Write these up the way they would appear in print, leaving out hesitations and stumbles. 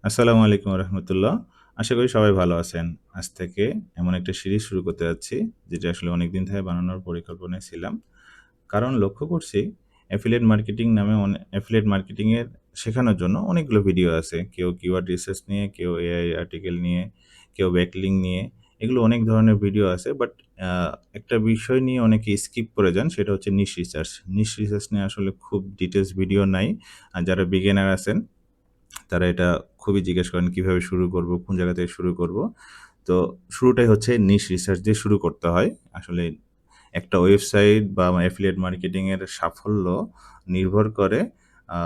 আসসালামু আলাইকুম রহমতুল্লাহ। আশা করি সবাই ভালো আছেন। আজ থেকে এমন একটা সিরিজ শুরু করতে যাচ্ছি, যেটা আসলে অনেকদিন থেকে বানানোর পরিকল্পনায় ছিলাম। কারণ লক্ষ্য করছি অ্যাফিলিয়েট মার্কেটিং নামে অ্যাফিলিয়েট মার্কেটিং এর শেখানোর জন্য অনেকগুলো ভিডিও আছে। কেউ কিওয়ার্ড রিসার্চ নিয়ে, কেউ এআই আর্টিকেল নিয়ে, কেউ ব্যাকলিঙ্ক নিয়ে। এগুলো অনেক ধরনের ভিডিও আছে। বাট আ একটা বিষয় নিয়ে অনেকে স্কিপ করে যান, সেটা হচ্ছে নিশ রিসার্চ। নিশ রিসার্চ নিয়ে আসলে খুব ডিটেইলস ভিডিও নাই। আর যারা বিগিনার আছেন তারা এটা খুবই জিজ্ঞেস করেন কিভাবে শুরু করব, কোন জায়গা থেকে শুরু করব। তো শুরুটাই হচ্ছে নিশ রিসার্চ দিয়ে শুরু করতে হয়। আসলে একটা ওয়েবসাইট বা অ্যাফিলিয়েট মার্কেটিং এর সাফল্য নির্ভর করে আ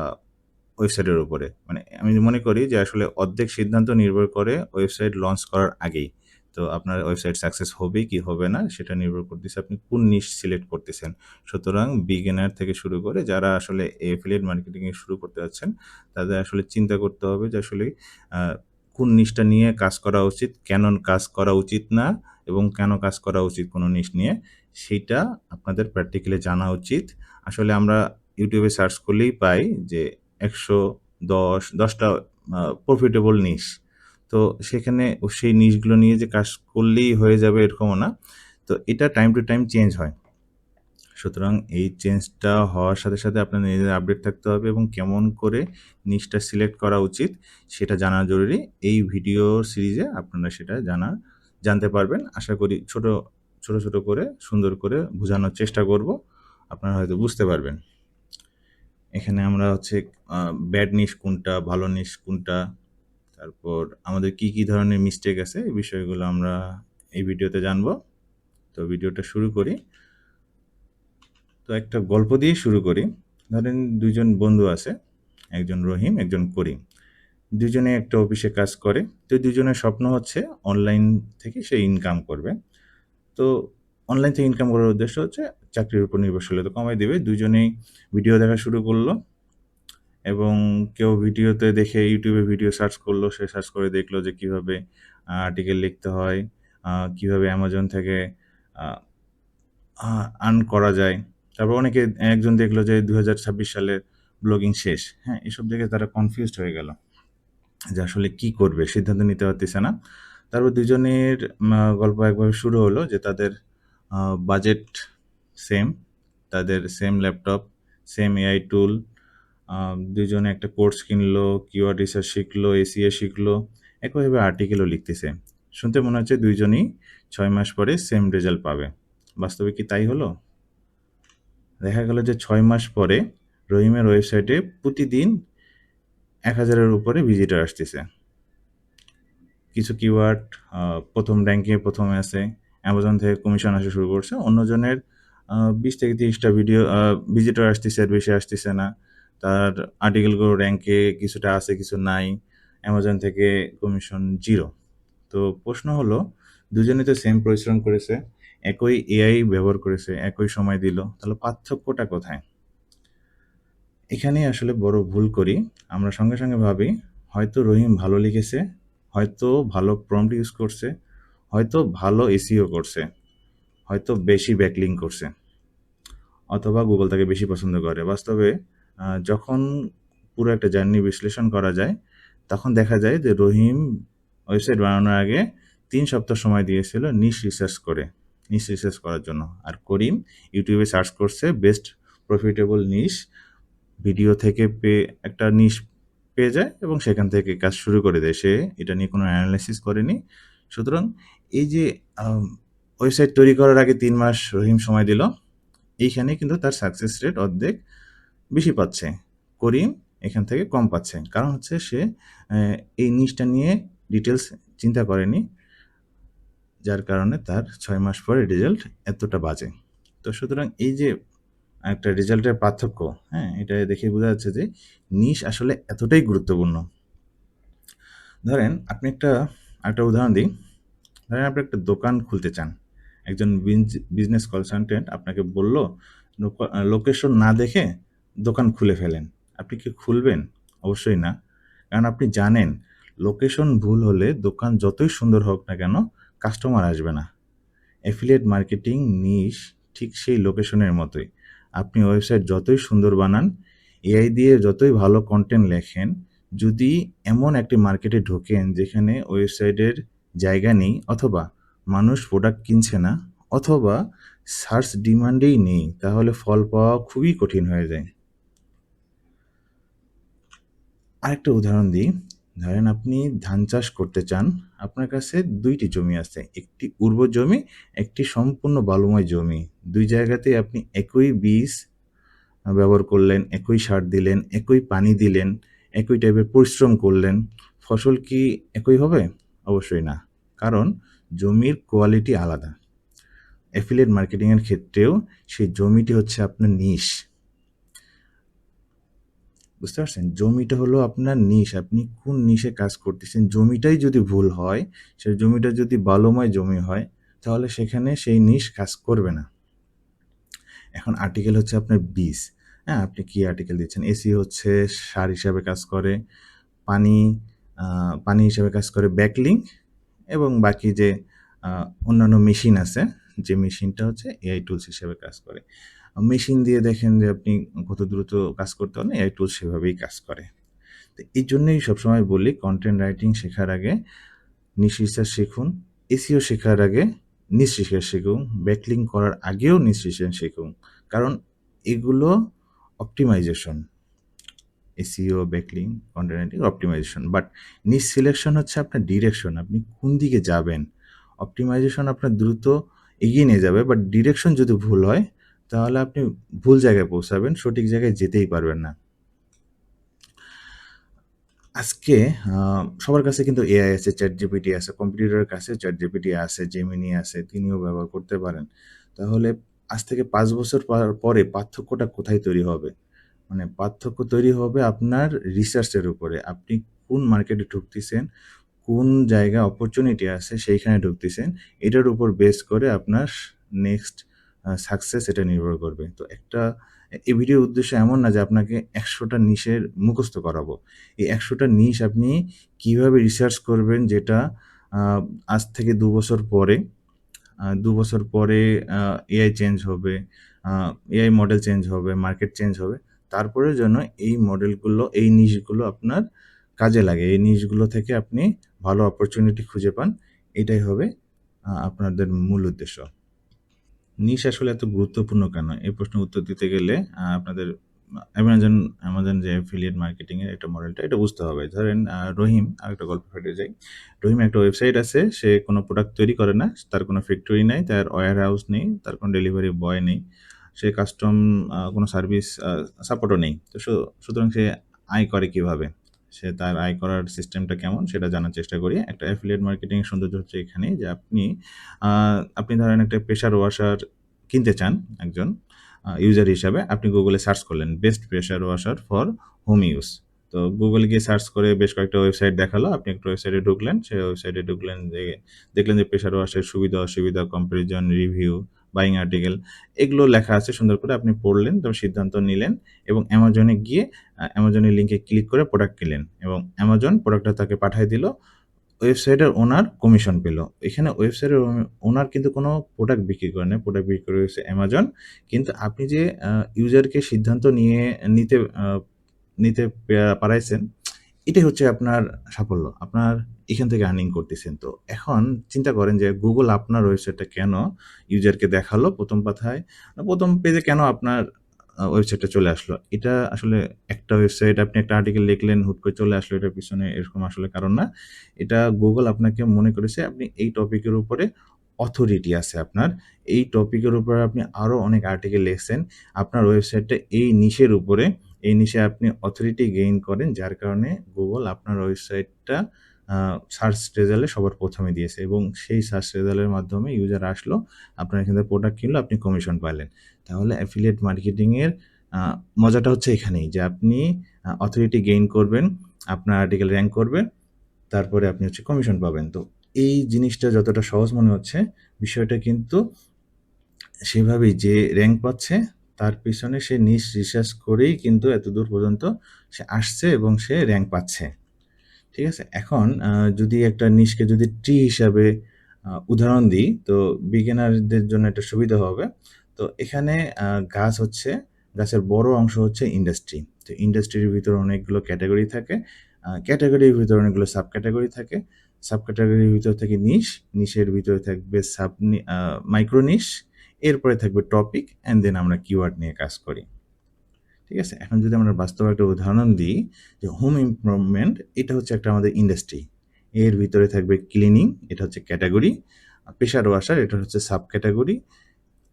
ওয়েবসাইটের উপরে। মানে আমি মনে করি যে আসলে অর্ধেক সিদ্ধান্ত নির্ভর করে ওয়েবসাইট লঞ্চ করার আগেই। তো আপনার ওয়েবসাইট সাকসেস হবে কি হবে না সেটা নির্ভর করতেছে আপনি কোন নিশ সিলেক্ট করতেছেন। সুতরাং বিগিনার থেকে শুরু করে যারা আসলে এফিলিয়েট মার্কেটিং এ শুরু করতে যাচ্ছেন, তাদের আসলে চিন্তা করতে হবে যে আসলে আ কোন নিশটা নিয়ে কাজ করা উচিত, কেন কাজ করা উচিত না এবং কেন কাজ করা উচিত কোন নিশ নিয়ে, সেইটা আপনাদের প্র্যাকটিক্যালি জানা উচিত। আসলে আমরা YouTube এ সার্চ করলেই পাই যে ১১০ টা প্রফিটেবল নিশ। তো সেখানে সেই নিশগুলো নিয়ে যে কাজ করলেই হয়ে যাবে এরকমও না। তো এটা টাইম টু টাইম চেঞ্জ হয়। সুতরাং এই চেঞ্জটা হওয়ার সাথে, সাথে আপনার নিজেদের আপডেট থাকতে হবে এবং কেমন করে নিশটা সিলেক্ট করা উচিত সেটা জানা জরুরি। এই ভিডিও সিরিজে আপনারা সেটা জানতে পারবেন। আশা করি ছোট করে সুন্দর করে বুঝানোর চেষ্টা করব। আপনারা হয়তো বুঝতে পারবেন। এখানে আমরা হচ্ছে ব্যাড নিশ কোনটা, ভালো নিশ কোনটা, তারপর আমাদের কি ধরনের মিস্টেক আছে এই বিষয়গুলো আমরা এই ভিডিওতে জানবো। তো ভিডিওটা শুরু করি। তো একটা গল্প দিয়ে শুরু করি। ধরেন ২ জন বন্ধু আছে। একজন রহিম, একজন করিম। দুজনে একটা অফিসে কাজ করে। তো দুজনের স্বপ্ন হচ্ছে অনলাইন থেকে সে ইনকাম করবে। তো অনলাইন থেকে ইনকাম করার উদ্দেশ্য হচ্ছে চাকরির উপর নির্ভরশীলতা কমায় দিবে। দুজনেই ভিডিও দেখা শুরু করলো এবং কেউ ভিডিওতে দেখে ইউটিউবে ভিডিও সার্চ করলো। সে সার্চ করে দেখলো যে কিভাবে আর্টিকেল লিখতে হয়, কিভাবে অ্যামাজন থেকে আ আ আর্ন করা যায়। তারপর একজন দেখলো যে ২০২৬ সালের ব্লগিং শেষ। হ্যাঁ? এসব দেখে তারা কনফিউজড হয়ে গেল। যে আসলে কি করবে? সিদ্ধান্ত নিতে পারতেছে না। তারপর দুজনের গল্প একভাবে শুরু হলো যে তাদের আ বাজেট সেম, তাদের same laptop, same AI tool. আ দুজনে একটা কোর্স কিনলো, কিওয়ার্ড রিসার্চ শিখলো, এসইও শিখলো। একইভাবে আর্টিকেলও লিখতেছে। শুনতে মনে হচ্ছে ২ জনই ৬ মাস পরে সেম রেজাল্ট পাবে। বাস্তবে কি তাই হলো? দেখা গেল যে ৬ মাস পরে রহিমের ওয়েবসাইটে প্রতিদিন ১,০০০ এর উপরে ভিজিটর আসতেছে। কিছু কিওয়ার্ড আ ১ম র‍্যাংকে ১ম এ আছে। অ্যামাজন থেকে কমিশন আসা শুরু করছে। অন্যজনের ২০ থেকে ৩০ টা ভিজিটর আসতেছে, এর বেশি আসতেছে না। তার আর্টিকেলগুলো র‍্যাংকে কিছুটা আছে, কিছু নাই। অ্যামাজন থেকে কমিশন 0। তো প্রশ্ন হলো, দুজনেই তো সেম পরিশ্রম করেছে, একই এআই ব্যবহার করেছে, একই সময় দিল। তাহলে পার্থক্যটা কোথায়? এখানেই আসলে বড় ভুল করি। আমরা সঙ্গে ভাবি হয়তো রহিম ভালো লিখেছে, হয়তো ভালো প্রম্পট ইউজ করছে, হয়তো ভালো এসইও করছে, হয়তো বেশি ব্যাকলিঙ্ক করছে, অথবা গুগল তাকে বেশি পছন্দ করে। বাস্তবে যখন পুরো একটা জার্নি বিশ্লেষণ করা যায়, তখন দেখা যায় যে রহিম ওয়েবসাইট বানানোর আগে ৩ সপ্তাহ সময় দিয়েছিল নিশ রিসার্চ করার জন্য। আর করিম ইউটিউবে সার্চ করছে বেস্ট প্রফিটেবল নিশ, ভিডিও থেকে একটা নিশ পেয়ে যায় এবং সেখান থেকে কাজ শুরু করে দেয়। সে এটা নিয়ে কোনো অ্যানালাইসিস করেনি। সুতরাং এই যে ওয়েবসাইট তৈরি করার আগে ৩ মাস রহিম সময় দিল, এইখানে কিন্তু তার সাকসেস রেট অর্ধেক বেশি পাচ্ছে। করিম এখান থেকে কম পাচ্ছে। কারণ হচ্ছে সে এই নিশটা নিয়ে ডিটেইলস চিন্তা করেনি। যার কারণে তার ৬ মাস পরে রেজাল্ট এতটা বাজে। তো সুতরাং এই যে একটা রেজাল্টের পার্থক্য, হ্যাঁ? এটা দেখেই বোঝা যাচ্ছে যে নিশ আসলে এতটাই গুরুত্বপূর্ণ। ধরেন আপনি আরেকটা উদাহরণ দিই। ধরেন আপনি একটা দোকান খুলতে চান। একজন বিজনেস কনসালটেন্ট আপনাকে বলল, লোকেশন না দেখে দোকান খুলে ফেলেন। আপনি কি খুলবেন? অবশ্যই না। কারণ আপনি জানেন লোকেশন ভুল হলে দোকান যতই সুন্দর হোক না কেন কাস্টমার আসবে না। অ্যাফিলিয়েট মার্কেটিং নিশ ঠিক সেই লোকেশনের মতোই। আপনি ওয়েবসাইট যতই সুন্দর বানান, এআই দিয়ে যতই ভালো কনটেন্ট লেখেন, যদি এমন একটি মার্কেটে ঢোকেন যেখানে ওয়েবসাইটের জায়গা নেই, অথবা মানুষ প্রোডাক্ট কিনছে না, অথবা সার্চ ডিমান্ডেই নেই, তাহলে ফল পাওয়া খুবই কঠিন হয়ে যায়। আরেকটা উদাহরণ দিই। ধরেন আপনি ধান চাষ করতে চান। আপনার কাছে ২ টি জমি আছে। একটি উর্বর জমি, একটি সম্পূর্ণ বালুময় জমি। ২ জায়গাতেই আপনি একই বীজ ব্যবহার করলেন, একই সার দিলেন, একই পানি দিলেন, একই টাইপের পরিশ্রম করলেন। ফসল কি একই হবে? অবশ্যই না। কারণ জমির কোয়ালিটি আলাদা। অ্যাফিলিয়েট মার্কেটিং এর ক্ষেত্রেও সেই জমিটি হচ্ছে আপনার নিশ। বুঝতে পারছেন? জমিটা হলো আপনার নিশ। আপনি কোন নিশে কাজ করতেছেন, জমিটাই যদি ভুল হয়, সেই জমিটা যদি বালুময় জমি হয়, তাহলে সেখানে সেই নিশ কাজ করবে না। এখন আর্টিকেল হচ্ছে আপনার বীজ। হ্যাঁ? আপনি কি আর্টিকেল দিচ্ছেন? এসইও হচ্ছে সার হিসাবে কাজ করে, পানি আ পানি হিসেবে কাজ করে ব্যাকলিঙ্ক, এবং বাকি যে অন্যান্য মেশিন আছে, যে মেশিনটা হচ্ছে এআই টুলস হিসেবে কাজ করে। মেশিন দিয়ে দেখেন যে আপনি কত দ্রুত কাজ করতে পারেন, এআই টুলস সেভাবেই কাজ করে। তো এইজন্যই সবসময় বলি, কনটেন্ট রাইটিং শেখার আগে নিশ রিসার্চ শিখুন। এসইও শেখার আগে নিশ রিসার্চ শিখুন। ব্যাকলিঙ্ক করার আগেও নিশ রিসার্চ শিখুন। কারণ এগুলো optimisation. SEO, backlink, content writing, optimisation. But niche selection হচ্ছে আপনার ডিরেকশন। আপনি কোন দিকে যাবেন? অপটিমাইজেশন আপনার দ্রুত এগিয়ে নিয়ে যাবে, বাট ডিরেকশন যদি ভুল হয়, তাহলে আপনি ভুল জায়গায় পৌঁছাবেন, সঠিক জায়গায় যেতেই পারবেন না। আজকে সবার কাছে কিন্তু এআই আছে, ChatGPT আছে, কম্পিউটারের কাছে ChatGPT আছে, Gemini আছে, তিনিও ব্যবহার করতে পারেন। তাহলে আজ থেকে ৫ বছর পরে পার্থক্যটা কোথায় তৈরি হবে? মানে পার্থক্য তৈরি হবে আপনার রিসার্চের উপরে। আপনি কোন মার্কেটে ঢুকতেছেন, কোন জায়গায় অপরচুনিটি আছে সেইখানে ঢুকতেছেন। এটার উপর বেস করে আপনার নেক্সট সাকসেস এটা নির্ভর করবে। তো এই ভিডিওর উদ্দেশ্য এমন না যে আপনাকে ১০০ টা নিশের মুখস্থ করাবো। এই ১০০ টা নিশ আপনি কিভাবে রিসার্চ করবেন, যেটা আ আজ থেকে ২ বছর পরে, ২ বছর পরে আ এআই চেঞ্জ হবে, আ এআই মডেল চেঞ্জ হবে, মার্কেট চেঞ্জ হবে। তারপরেও যেন এই মডেলগুলো, এই নিশগুলো আপনার কাজে লাগে। এই নিশগুলো থেকে আপনি ভালো অপরচুনিটি খুঁজে পান। এটাই হবে আপনাদের মূল উদ্দেশ্য। নিশ আসলে এত গুরুত্বপূর্ণ কেন? এই প্রশ্নের উত্তর দিতে গেলে আপনাদের অ্যামাজন যে অ্যাফিলিয়েট মার্কেটিং এর একটা মডেলটা, এটা বুঝতে হবে। ধরেন রহিম, আরেকটা গল্পে ফিরে যাই। রহিমের একটা ওয়েবসাইট আছে। সে কোনো প্রোডাক্ট তৈরি করে না। তার কোনো ফ্যাক্টরি নাই, তার ওয়্যার হাউস নেই, তার কোনো ডেলিভারি বয় নেই। সে কাস্টম কোনো সার্ভিস সাপোর্টও নেই। তো সুতরাং সে আয় করে কিভাবে? সে তার আয় করার সিস্টেমটা কেমন সেটা জানার চেষ্টা করি। একটা অ্যাফিলিয়েট মার্কেটিং এর সৌন্দর্য হচ্ছে এখানেই যে আ আপনি ধরেন একটা প্রেশার ওয়াশার কিনতে চান একজন ইউজার হিসাবে। আপনি Google এ সার্চ করলেন best pressure washer for home use. তো Google গিয়ে সার্চ করে বেশ কয়েকটা ওয়েবসাইট দেখালো। আপনি একটা ওয়েবসাইটে ঢুকলেন। সেই ওয়েবসাইটে ঢুকলেন, দেখলেন যে প্রেশার ওয়াশের সুবিধা-অসুবিধা, কম্পারিজন, রিভিউ, বাইং আর্টিকেল, এগুলো লেখা আছে সুন্দর করে। আপনি পড়লেন, তারপর সিদ্ধান্ত নিলেন এবং Amazon এ গিয়ে Amazon এর লিঙ্কে ক্লিক করে প্রোডাক্ট কিনলেন এবং Amazon প্রোডাক্টটা তাকে পাঠায় দিল। ওয়েবসাইটের ওনার কমিশন পেল। এখানে ওয়েবসাইটের ওনার কিন্তু কোনো প্রোডাক্ট বিক্রি করে নাই। প্রোডাক্ট বিক্রি করেছে অ্যামাজন। কিন্তু আপনি যে ইউজারকে সিদ্ধান্ত নিতে আ নিতে পারাইছেন, এটাই হচ্ছে আপনার সাফল্য। আপনার এখান থেকে আর্নিং করতেছেন। তো এখন চিন্তা করেন যে Google আপনার ওয়েবসাইটটা কেন ইউজারকে দেখালো ১ম পাতায়, ১ম পেজে কেন আপনার ওয়েবসাইটটা চলে আসলো? এটা আসলে একটা ওয়েবসাইট, আপনি একটা আর্টিকেল লিখলেন, হুট করে চলে আসলো, এটার পিছনে এরকম আসলে কারণ না। এটা Google আপনাকে মনে করেছে আপনি এই টপিকের উপরে অথরিটি আছে আপনার। এই টপিকের উপরে আপনি আরো অনেক আর্টিকেল লিখছেন। আপনার ওয়েবসাইটটা এই নিশের উপরে, এই নিশে আপনি অথরিটি গেইন করেন, যার কারণে Google আপনার ওয়েবসাইটটা আ সার্চ রেজাল্টে সবার ১ম এ দিয়েছে এবং সেই সার্চ রেজাল্টের মাধ্যমে ইউজার আসলো, আপনার এখান থেকে প্রোডাক্ট কিনলো, আপনি কমিশন পাইলেন। তাহলে অ্যাফিলিয়েট মার্কেটিং এর আ মজাটা হচ্ছে এখানেই যে আপনি অথরিটি গেইন করবেন, আপনার আর্টিকেল র‍্যাংক করবে, তারপরে আপনি হচ্ছে কমিশন পাবেন। তো এই জিনিসটা যতটা সহজ মনে হচ্ছে, বিষয়টা কিন্তু সেভাবেই, যে র‍্যাংক পাচ্ছে তার পিছনে সে নিশ রিসার্চ করেই কিন্তু এতদূর পর্যন্ত সে আসছে এবং সে র‍্যাংক পাচ্ছে। ঠিক আছে? এখন যদি একটা নিশকে যদি ট্রি হিসাবে উদাহরণ দিই, তো বিগিনারদের জন্য একটা সুবিধা হবে। তো এখানে গাছ হচ্ছে, গাছের বড় অংশ হচ্ছে ইন্ডাস্ট্রি। তো ইন্ডাস্ট্রির ভিতরে অনেকগুলো ক্যাটেগরি থাকে। ক্যাটাগরির ভিতরে অনেকগুলো সাব ক্যাটাগরি থাকে। সাব ক্যাটাগরির ভিতর থেকে নিশ, নিশের ভিতরে থাকবে মাইক্রো নিশ, এরপরে থাকবে টপিক অ্যান্ড দেন আমরা কিওয়ার্ড নিয়ে কাজ করি। ঠিক আছে? এখন যদি আমরা বাস্তব একটা উদাহরণ দিই যে হোম ইমপ্রুভমেন্ট এটা হচ্ছে একটা আমাদের ইন্ডাস্ট্রি। এর ভিতরে থাকবে ক্লিনিং, এটা হচ্ছে ক্যাটাগরি। প্রেশার ওয়াশার এটা হচ্ছে সাব ক্যাটাগরি।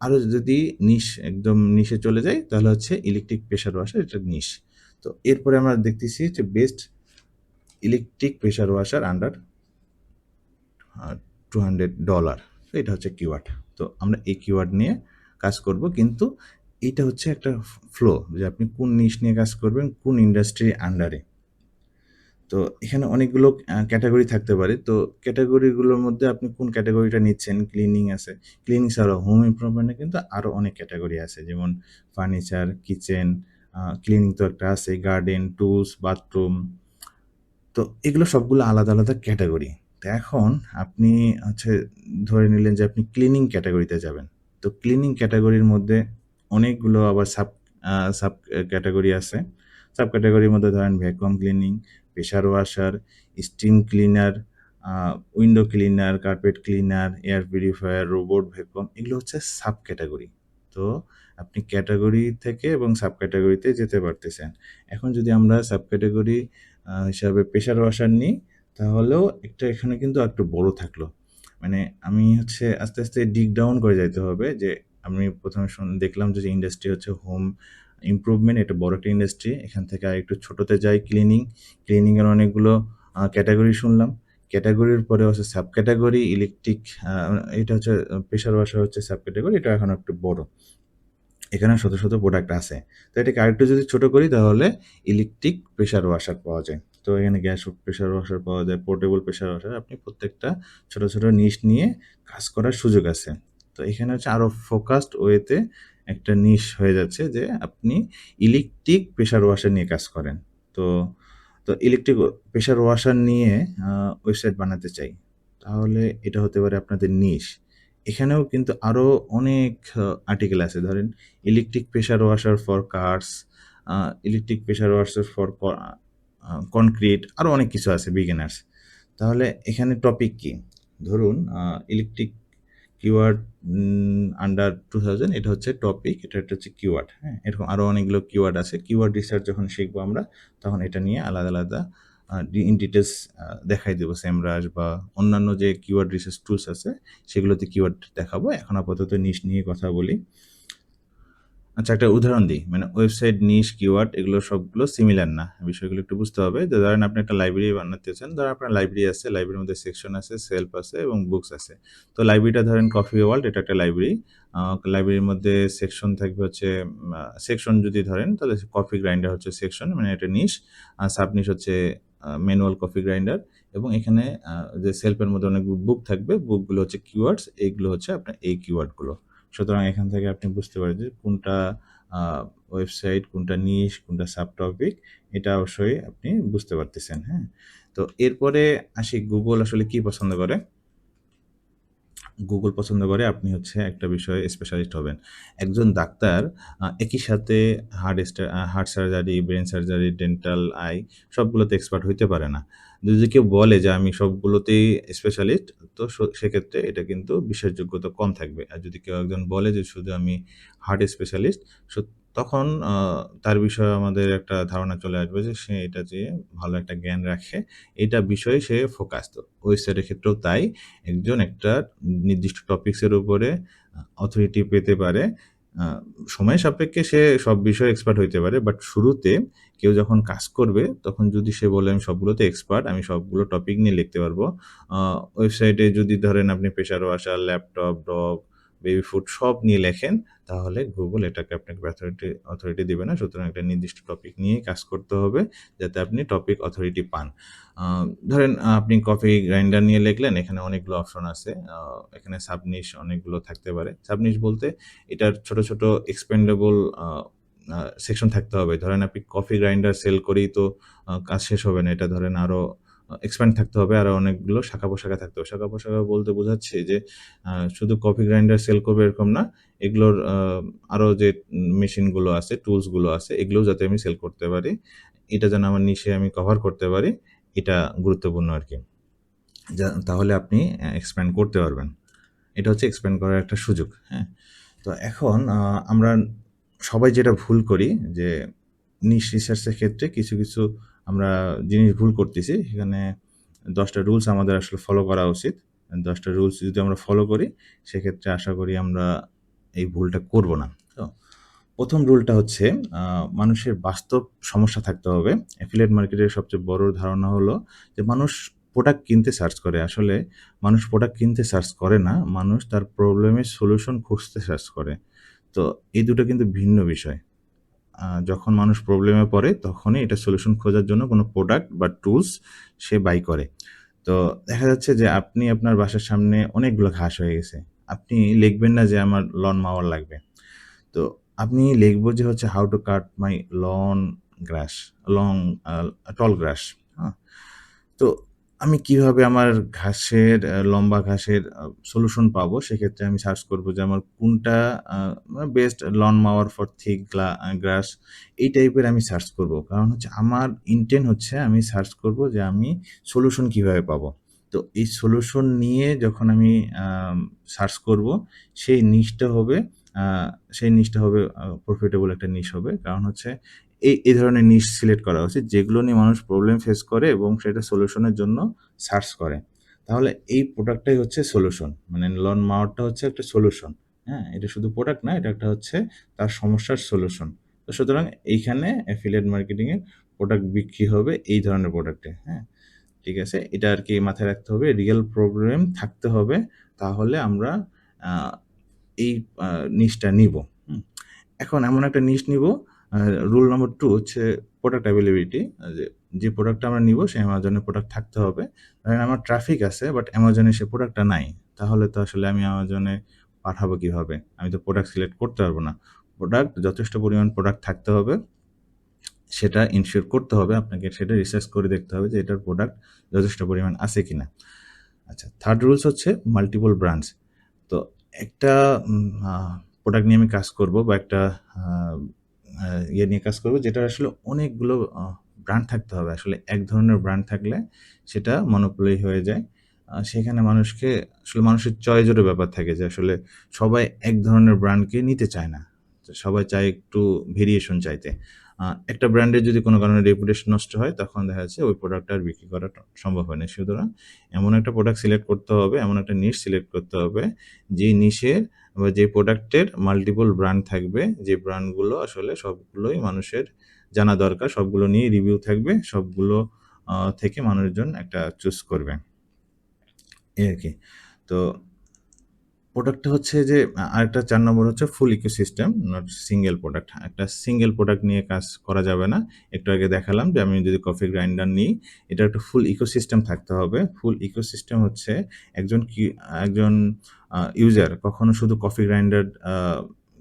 আরও যদি একদম নিশে চলে যাই তাহলে হচ্ছে ইলেকট্রিক প্রেশার ওয়াশার, এটা নিশ। তো এরপরে আমরা দেখতেছি যে best electric pressure washer under $200, তো এটা হচ্ছে কিওয়ার্ড। তো আমরা এই কিওয়ার্ড নিয়ে কাজ করব, কিন্তু এটা হচ্ছে একটা ফ্লো যে আপনি কোন নিশ নিয়ে কাজ করবেন, কোন ইন্ডাস্ট্রির আন্ডারে। তো এখানে অনেকগুলো ক্যাটাগরি থাকতে পারে। তো ক্যাটাগরিগুলোর মধ্যে আপনি কোন ক্যাটাগরিটা নিচ্ছেন, ক্লিনিং আছে, ক্লিনিং ছাড়াও হোম ইমপ্রুভমেন্টে কিন্তু আরও অনেক ক্যাটাগরি আছে, যেমন ফার্নিচার, কিচেন, ক্লিনিং তো একটা আছে, গার্ডেন, টুলস, বাথরুম। তো এগুলো সবগুলো আলাদা আলাদা ক্যাটাগরি। তো এখন আপনি হচ্ছে ধরে নিলেন যে আপনি ক্লিনিং ক্যাটাগরিতে যাবেন। তো ক্লিনিং ক্যাটাগরির মধ্যে অনেকগুলো আবার সাব ক্যাটাগরি আছে। সাব ক্যাটাগরির মধ্যে ধরেন vacuum cleaning, pressure washer, steam cleaner, window cleaner, carpet cleaner, air purifier, robot vacuum, এগুলো হচ্ছে সাব ক্যাটাগরি। তো আপনি ক্যাটাগরি থেকে এবং সাব ক্যাটাগরিতে যেতে পারতেছেন। এখন যদি আমরা সাব ক্যাটাগরি হিসাবে প্রেশার ওয়াশার নিই, তাহলেও এখানে কিন্তু একটু বড় থাকলো। মানে আমি হচ্ছে আস্তে আস্তে ডিগ ডাউন করে যাইতে হবে যে আমি প্রথমে দেখলাম যে ইন্ডাস্ট্রি হচ্ছে হোম ইমপ্রুভমেন্ট, এটা বড় একটা ইন্ডাস্ট্রি। এখান থেকে আর একটু ছোটোতে যাই, ক্লিনিংয়ের অনেকগুলো ক্যাটাগরি শুনলাম। ক্যাটাগরির পরে হচ্ছে সাব ক্যাটাগরি, ইলেকট্রিক, এটা হচ্ছে প্রেশার ওয়াশার হচ্ছে সাব ক্যাটাগরি, এটা এখন একটু বড়। এখানে শত শত প্রোডাক্ট আছে। তো এটাকে আরেকটু যদি ছোট করি তাহলে ইলেকট্রিক প্রেশার ওয়াশার পাওয়া যায়। তো এখানে গ্যাস প্রেশার ওয়াশার পাওয়া যায়, পোর্টেবল প্রেশার ওয়াশার। আপনি প্রত্যেকটা ছোট ছোট নিশ নিয়ে কাজ করার সুযোগ আছে। তো এখানে হচ্ছে আরও ফোকাসড ওয়েতে একটা নিশ হয়ে যাচ্ছে যে আপনি ইলেকট্রিক প্রেশার ওয়াশার নিয়ে কাজ করেন। তো তো ইলেকট্রিক প্রেশার ওয়াশার নিয়ে ওয়েবসাইট বানাতে চাই, তাহলে এটা হতে পারে আপনাদের নিশ। এখানেও কিন্তু আরও অনেক আর্টিকেল আছে। ধরেন electric pressure washer for cars, electric pressure washer for concrete, আরও অনেক কিছু আছে বিগিনার্স। তাহলে এখানে টপিক কি? ধরুন ইলেকট্রিক কিওয়ার্ড আন্ডার 2000, এটা হচ্ছে টপিক, এটা হচ্ছে কিওয়ার্ড। হ্যাঁ, এরকম আরও অনেকগুলো কিওয়ার্ড আছে। কিওয়ার্ড রিসার্চ যখন শিখবো আমরা, তখন এটা নিয়ে আলাদা আলাদা ইন ডিটেলস দেখাই দেবো। সেমরাশ বা অন্যান্য যে কিওয়ার্ড রিসার্চ টুলস আছে সেগুলোতে কিওয়ার্ড দেখাবো। এখন আপাতত নিশ নিয়ে কথা বলি। আচ্ছা, একটা উদাহরণ দিই। মানে ওয়েবসাইট, নিশ, কিওয়ার্ড এগুলো সবগুলো সিমিলার না। বিষয়গুলো একটু বুঝতে হবে। যে ধরেন আপনি একটা লাইব্রেরি বানাতে চান। ধরেন আপনার লাইব্রেরি আছে, লাইব্রেরির মধ্যে সেকশন আছে, সেলফ আছে এবং বুকস আছে। তো লাইব্রেরিটা ধরেন কফি ওয়ার্ল্ড, এটা একটা লাইব্রেরি। লাইব্রেরির মধ্যে সেকশন থাকবে হচ্ছে সেকশন যদি ধরেন তাহলে কফি গ্রাইন্ডার হচ্ছে সেকশন, মানে এটা নিশ। সাব নিশ হচ্ছে ম্যানুয়াল কফি গ্রাইন্ডার, এবং এখানে যে সেলফের মধ্যে অনেকগুলো বুক থাকবে, বুকগুলো হচ্ছে কিওয়ার্ডস, এইগুলো হচ্ছে আপনার এই কিওয়ার্ডগুলো। সুতরাং এখান থেকে আপনি বুঝতে পারেন যে কোনটা ওয়েবসাইট, কোনটা নিশ, কোনটা সাব টপিক, এটা অবশ্যই আপনি বুঝতে পারতেছেন। হ্যাঁ, তো এরপরে আসি গুগল আসলে কি পছন্দ করে। গুগল পছন্দ করে আপনি হচ্ছে একটা বিষয়ে স্পেশালিস্ট হবেন। একজন ডাক্তার একই সাথে heart surgery, brain surgery, dental, I সবগুলোতে এক্সপার্ট হইতে পারে না। যদি কেউ বলে যে আমি সবগুলোতেই স্পেশালিস্ট, তো সেক্ষেত্রে এটা কিন্তু বিশ্বাসযোগ্যতা কম থাকবে। আর যদি কেউ একজন বলে যে শুধু আমি হার্ট স্পেশালিস্ট, তখন তার বিষয়ে আমাদের একটা ধারণা চলে আসবে যে সে এটা যে ভালো একটা জ্ঞান রাখে, এটা বিষয়ে সে ফোকাস। তো ওয়েবসাইটের ক্ষেত্রেও তাই। একজন একটা নির্দিষ্ট টপিকসের উপরে অথরিটি পেতে পারে। আ সময় সাপেক্ষে সে সব বিষয়ে এক্সপার্ট হইতে পারে। বাট শুরুতে কেউ যখন কাজ করবে, তখন যদি সে বলে আমি সবগুলোতে এক্সপার্ট, আমি সবগুলো টপিক নিয়ে লিখতে পারবো। আ ওয়েবসাইটে যদি ধরেন আপনি pressure washer, laptop, dog, baby food সব নিয়ে লেখেন, তাহলে গুগল এটাকে আপনাকে অথরিটি দিবে না। সুতরাং একটা নির্দিষ্ট টপিক নিয়েই কাজ করতে হবে, যাতে আপনি টপিক অথরিটি পান। ধরেন আপনি কফি গ্রাইন্ডার নিয়ে লিখলেন, এখানে অনেকগুলো অপশন আছে। এখানে সাবনিশ অনেকগুলো থাকতে পারে। সাবনিশ বলতে এটার ছোট ছোট এক্সপেন্ডেবল সেকশন থাকতে হবে। ধরেন আপনি কফি গ্রাইন্ডার সেল করেই তো কাজ শেষ হবে না। এটা ধরেন আরও এক্সপ্যান্ড থাকতে হবে, আরও অনেকগুলো শাখা-প্রশাখা থাকতে হবে। শাখা-প্রশাখা বলতে বোঝাচ্ছে যে শুধু কফি গ্রাইন্ডার সেল করবে এরকম না। এগুলোর আরও যে মেশিনগুলো আছে, টুলসগুলো আছে, এগুলোও যাতে আমি সেল করতে পারি। এটা যেন আমার নিশে আমি কভার করতে পারি, এটা গুরুত্বপূর্ণ আরকি। তাহলে আপনি এক্সপ্যান্ড করতে পারবেন। এটা হচ্ছে এক্সপ্যান্ড করার একটা সুযোগ, হ্যাঁ? তো এখন আমরা সবাই যেটা ভুল করি যে নিশ রিসার্চের ক্ষেত্রে কিছু আমরা জিনিস ভুল করতেছি। সেখানে ১০ টা রুলস আমাদের আসলে ফলো করা উচিত। ১০ টা রুলস যদি আমরা ফলো করি, সেক্ষেত্রে আশা করি আমরা এই ভুলটা করব না। তো ১ম রুলটা হচ্ছে আ মানুষের বাস্তব সমস্যা থাকতে হবে। অ্যাফিলিয়েট মার্কেটের সবচেয়ে বড় ধারণা হলো যে মানুষ প্রোডাক্ট কিনতে সার্চ করে। আসলে মানুষ প্রোডাক্ট কিনতে সার্চ করে না। মানুষ তার প্রবলেমের সলিউশন খুঁজতে সার্চ করে। তো এই দুটো কিন্তু ভিন্ন বিষয়। যখন মানুষ প্রবলেমে পড়ে তখনই এটা সলিউশন খোঁজার জন্য কোনো প্রোডাক্ট বা টুলস সে বাই করে। তো দেখা যাচ্ছে যে আপনি আপনার বাসার সামনে অনেকগুলো ঘাস হয়ে গেছে। আপনি লিখবেন না যে আমার লন মাওয়ার লাগবে। তো আপনি লিখবো যে হচ্ছে how to cut my lawn grass long tall grass, হ্যাঁ? তো আমি কিভাবে আমার ঘাসের লম্বা ঘাসের সলিউশন পাবো? সেক্ষেত্রে আমি সার্চ করবো যে আমার কোনটা uh best lawn mower for thick grass, এই টাইপের আমি সার্চ করবো। কারণ হচ্ছে আমার ইনটেন্ট হচ্ছে আমি সার্চ করবো যে আমি সলিউশন কিভাবে পাবো? তো এই সলিউশন নিয়ে যখন আমি আম সার্চ করবো, সেই নিশটা হবে আ সেই নিশটা হবে প্রফিটেবল একটা নিশ হবে। কারণ হচ্ছে এই ধরনের নিশ সিলেক্ট করা উচিত যেগুলো নিয়ে মানুষ প্রবলেম ফেস করে এবং সেটা সলিউশনের জন্য সার্চ করে। তাহলে এই প্রোডাক্টটাই হচ্ছে সলিউশন। মানে লন মাওয়ারটা হচ্ছে একটা সলিউশন। হ্যাঁ? এটা শুধু প্রোডাক্ট না, এটা একটা হচ্ছে তার সমস্যার সলিউশন। তো সুতরাং এইখানে অ্যাফিলিয়েট মার্কেটিং এ প্রোডাক্ট বিক্রি হবে এই ধরনের প্রোডাক্টে। হ্যাঁ? ঠিক আছে? এটা আরকি মাথায় রাখতে হবে। রিয়াল প্রবলেম থাকতে হবে। তাহলে আমরা আ এই আ নিশটা নিবো। হুম? এখন এমন একটা নিশ নিবো, আ রুল নাম্বার 2 হচ্ছে প্রোডাক্ট অ্যাভেইলেবিলিটি। যে প্রোডাক্টটা আমরা নিবো সে Amazon এ প্রোডাক্ট থাকতে হবে। ধরেন আমার ট্রাফিক আছে বাট Amazon এ সে প্রোডাক্টটা নাই। তাহলে তো আসলে আমি Amazon এ পাঠাবো কিভাবে? আমি তো প্রোডাক্ট সিলেক্ট করতে পারবো না। প্রোডাক্ট যথেষ্ট পরিমাণ প্রোডাক্ট থাকতে হবে। সেটা ইনশিওর করতে হবে। আপনাকে সেটা রিসার্চ করে দেখতে হবে যে এটার প্রোডাক্ট যথেষ্ট পরিমাণ আছে কিনা। আচ্ছা, 3rd রুলস হচ্ছে মাল্টিপল ব্র্যান্ডস। তো একটা উম আ প্রোডাক্ট নিয়ে আমি কাজ করব বা একটা আ আ ইয়ে নিয়ে কাজ করব যেটার আসলে অনেকগুলো ব্র্যান্ড থাকতে হবে। আসলে এক ধরনের ব্র্যান্ড থাকলে সেটা মনোপলি হয়ে যায়। সেখানে আসলে মানুষের চয়েসেরও ব্যাপার থাকে যে আসলে সবাই এক ধরনের ব্র্যান্ডকে নিতে চায় না। তো সবাই চায় একটু ভেরিয়েশন চাইতে। একটা ব্র্যান্ডের যদি কোনো কারণে রেপুটেশন নষ্ট হয় তখন দেখা যাচ্ছে ওই প্রোডাক্টটা আর বিক্রি করাটা সম্ভব হয় না। সুতরাং এমন একটা প্রোডাক্ট সিলেক্ট করতে হবে, এমন একটা নিশ সিলেক্ট করতে হবে যে নিশের বা যে প্রোডাক্টের মাল্টিপল ব্র্যান্ড থাকবে, যে ব্র্যান্ডগুলো আসলে সবগুলোই মানুষের জানা দরকার। সবগুলো নিয়ে রিভিউ থাকবে। সবগুলো থেকে মানুষজন একটা চুজ করবে। এই আরকি। তো প্রোডাক্টটা হচ্ছে যে আরেকটা ৪ নম্বর হচ্ছে ফুল ইকোসিস্টেম নট সিঙ্গেল প্রোডাক্ট। একটা সিঙ্গেল প্রোডাক্ট নিয়ে কাজ করা যাবে না। একটু আগে দেখালাম যে আমি যদি কফি গ্রাইন্ডার নিই, এটার একটা ফুল ইকোসিস্টেম থাকতে হবে। ফুল ইকোসিস্টেম হচ্ছে একজন ইউজার কখনো শুধু কফি গ্রাইন্ডার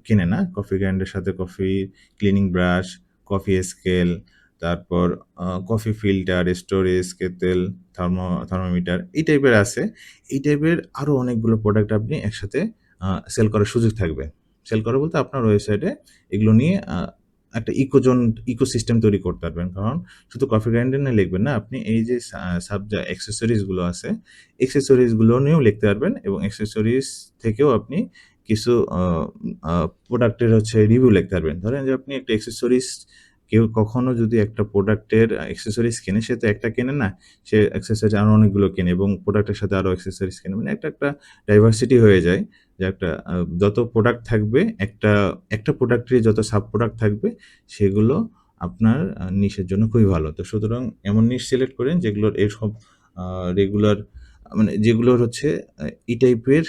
কেনে না। কফি গ্রাইন্ডারের সাথে coffee cleaning brush, coffee scale, তারপর coffee filter, storage, kettle, thermometer এই টাইপের আছে। এই টাইপের আরো অনেকগুলো প্রোডাক্ট আপনি একসাথে সেল করার সুযোগ থাকবে। সেল করা বলতে আপনার ওয়েবসাইটে এগুলো নিয়ে একটা ইকোসিস্টেম তৈরি করতে পারবেন। কারণ শুধু কফি গ্রাইন্ডার নিয়ে লিখবেন না, আপনি এই যে অ্যাক্সেসরিজ গুলো আছে, অ্যাক্সেসরিজ গুলো নিয়েও লিখতে পারবেন এবং অ্যাক্সেসরিজ থেকেও আপনি কিছু আ আ প্রোডাক্টের হচ্ছে রিভিউ লিখতে পারবেন। ধরেন যে আপনি একটা অ্যাক্সেসরিজ কেউ কখনো যদি একটা প্রোডাক্টের অ্যাক্সেসরিজ কেনে, সে তো একটা কেনে না। সে অ্যাক্সেসরিজ আরো অনেকগুলো কেনে এবং প্রোডাক্টের সাথে আরো অ্যাক্সেসরিজ কেনে। মানে একটা ডাইভার্সিটি হয়ে যায়। যে একটা যত প্রোডাক্ট থাকবে একটা প্রোডাক্টেরই যত সাব প্রোডাক্ট থাকবে সেগুলো আপনার নিশের জন্য খুবই ভালো। তো সুতরাং এমন নিশ সিলেক্ট করেন যেগুলোর এসব আ রেগুলার মানে যেগুলোর হচ্ছে এই টাইপের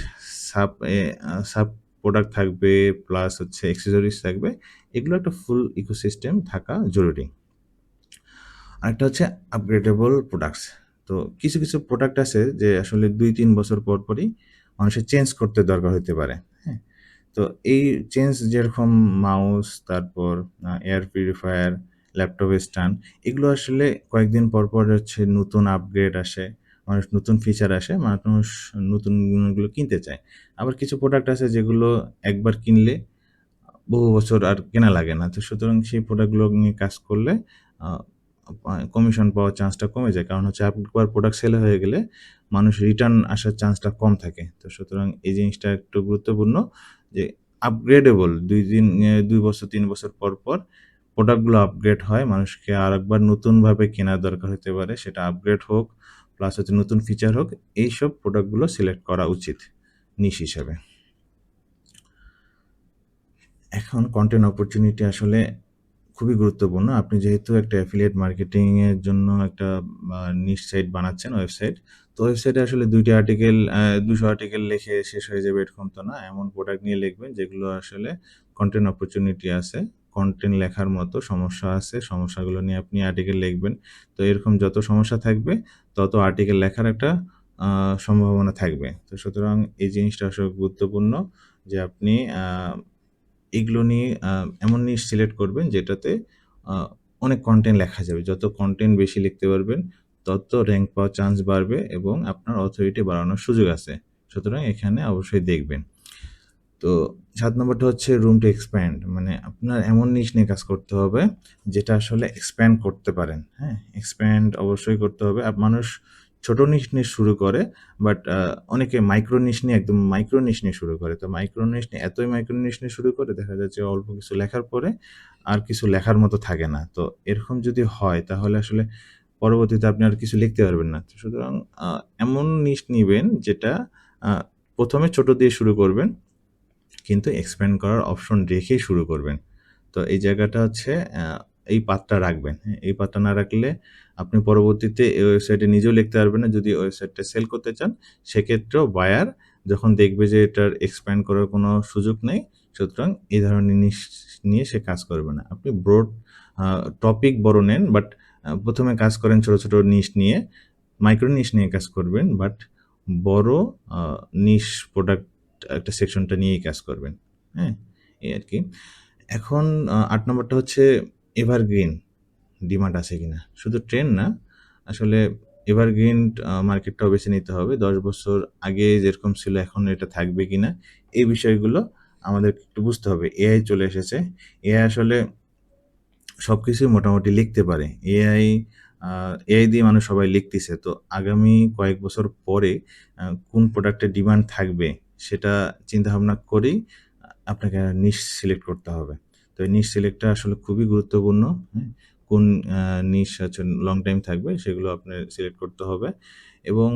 সাব প্রোডাক্ট থাকবে প্লাস হচ্ছে অ্যাক্সেসরিজ থাকবে। এগুলো একটা ফুল ইকোসিস্টেম থাকা জরুরি। আরেকটা হচ্ছে আপগ্রেডেবল প্রোডাক্টস। তো কিছু প্রোডাক্ট আছে যে আসলে ২-৩ বছর পরই মানুষের চেঞ্জ করতে দরকার হইতে পারে। হ্যাঁ? তো এই চেঞ্জ যেরকম মাউস, তারপর এয়ার পিউরিফায়ার, ল্যাপটপ স্ট্যান্ড এগুলো আসলে কয়েকদিন পর হচ্ছে নতুন আপগ্রেড আসে। মানুষ নতুন ফিচার আসে, মানুষ নতুন গুলো কিনতে চায়। আবার কিছু প্রোডাক্ট আছে যেগুলো একবার কিনলে বহু বছর আর কেনা লাগে না। তো সুতরাং সেই প্রোডাক্টগুলো নিয়ে কাজ করলে আ কমিশন পাওয়ার চান্সটা কমে যায়। কারণ হচ্ছে একবার প্রোডাক্ট সেল হয়ে গেলে মানুষ রিটার্ন আসার চান্সটা কম থাকে। তো সুতরাং এই জিনিসটা একটু গুরুত্বপূর্ণ যে আপগ্রেডেবল ২ বছর ৩ বছর পর প্রোডাক্টগুলো আপগ্রেড হয়। মানুষকে আরেকবার নতুনভাবে কেনার দরকার হতে পারে। সেটা আপগ্রেড হোক, প্লাস হচ্ছে নতুন ফিচার হোক, এইসব প্রোডাক্টগুলো সিলেক্ট করা উচিত নিশ হিসাবে। এখন কনটেন্ট অপরচুনিটি আসলে খুবই গুরুত্বপূর্ণ। আপনি যেহেতু একটা অ্যাফিলিয়েট মার্কেটিং এর জন্য একটা নিশ সাইট বানাচ্ছেন, ওয়েবসাইট। তো ওয়েবসাইটে আসলে ২ টি আর্টিকেল ২০০ আর্টিকেল লিখে শেষ হয়ে যাবে এরকম তো না। এমন প্রোডাক্ট নিয়ে লিখবেন যেগুলো আসলে কনটেন্ট অপরচুনিটি আছে। কনটেন্ট লেখার মতো সমস্যা আছে, সমস্যাগুলো নিয়ে আপনি আর্টিকেল লিখবেন। তো এরকম যত সমস্যা থাকবে তত আর্টিকেল লেখার একটা আ সম্ভাবনা থাকবে। তো সুতরাং এই জিনিসটা আসলে গুরুত্বপূর্ণ যে আপনি এগুলো নিয়ে এমন নিশ সিলেক্ট করবেন যেটাতে আ অনেক কনটেন্ট লেখা যাবে। যত কনটেন্ট বেশি লিখতে পারবেন, তত র‍্যাংক পাওয়ার চান্স বাড়বে এবং আপনার অথরিটি বাড়ানোর সুযোগ আছে। সুতরাং এখানে অবশ্যই দেখবেন। তো ৭ নম্বরটা হচ্ছে রুম টু এক্সপ্যান্ড। মানে আপনার এমন নিশ নিয়ে কাজ করতে হবে যেটা আসলে এক্সপ্যান্ড করতে পারেন, হ্যাঁ? এক্সপ্যান্ড অবশ্যই করতে হবে। মানুষ ছোট নিশ নিয়ে শুরু করে, বাট অনেকে মাইক্রো নিশ নিয়ে একদম মাইক্রো নিশ নিয়ে শুরু করে। তো মাইক্রো নিশ নিয়ে এতই মাইক্রো নিশ নিয়ে শুরু করে দেখা যাচ্ছে অল্প কিছু লেখার পরে আর কিছু লেখার মতো থাকে না। তো এরকম যদি হয় তাহলে আসলে পরবর্তীতে আপনি আর কিছু লিখতে পারবেন না। তো সুতরাং আ এমন নিশ নিবেন যেটা আ ১ম এ ছোট দিয়ে শুরু করবেন। কিন্তু এক্সপ্যান্ড করার অপশন রেখেই শুরু করবেন। তো এই জায়গাটা হচ্ছে এই পাথটা রাখবেন। হ্যাঁ? এই পাথটা না রাখলে আপনি পরবর্তীতে এই ওয়েবসাইটে নিজেও লিখতে পারবেন না। যদি ওয়েবসাইটটা সেল করতে চান, সেক্ষেত্রেও বায়ার যখন দেখবে যে এটার এক্সপ্যান্ড করার কোনো সুযোগ নেই, সুতরাং এই ধরনের নিয়ে সে কাজ করবে না। আপনি ব্রড আ টপিক বড় নেন, বাট ১ম এ কাজ করেন ছোট, ছোট নিশ নিয়ে। মাইক্রো নিশ নিয়ে কাজ করবেন, বাট বড় আ নিশ প্রোডাক্ট একটা সেকশনটা নিয়েই কাজ করবেন। হ্যাঁ? এই আরকি। এখন ৮ নম্বরটা হচ্ছে এভারগ্রিন ডিমান্ড আছে কিনা? শুধু ট্রেন্ড না, আসলে এভারগ্রিন মার্কেটটাও বেছে নিতে হবে। ১০ বছর আগে যেরকম ছিল এখন এটা থাকবে কিনা? এই বিষয়গুলো আমাদেরকে একটু বুঝতে হবে। এআই চলে এসেছে। এআই আসলে সবকিছুই মোটামুটি লিখতে পারে। আ এআই দিয়ে মানুষ সবাই লিখতিছে। তো আগামী কয়েক বছর পরে কোন প্রোডাক্টের ডিমান্ড থাকবে সেটা চিন্তাভাবনা করেই আপনাকে নিশ সিলেক্ট করতে হবে। তো এই নিশ সিলেক্টটা আসলে খুবই গুরুত্বপূর্ণ। হ্যাঁ? কোন আ নিশ হচ্ছে লং টাইম থাকবে সেগুলো আপনার সিলেক্ট করতে হবে এবং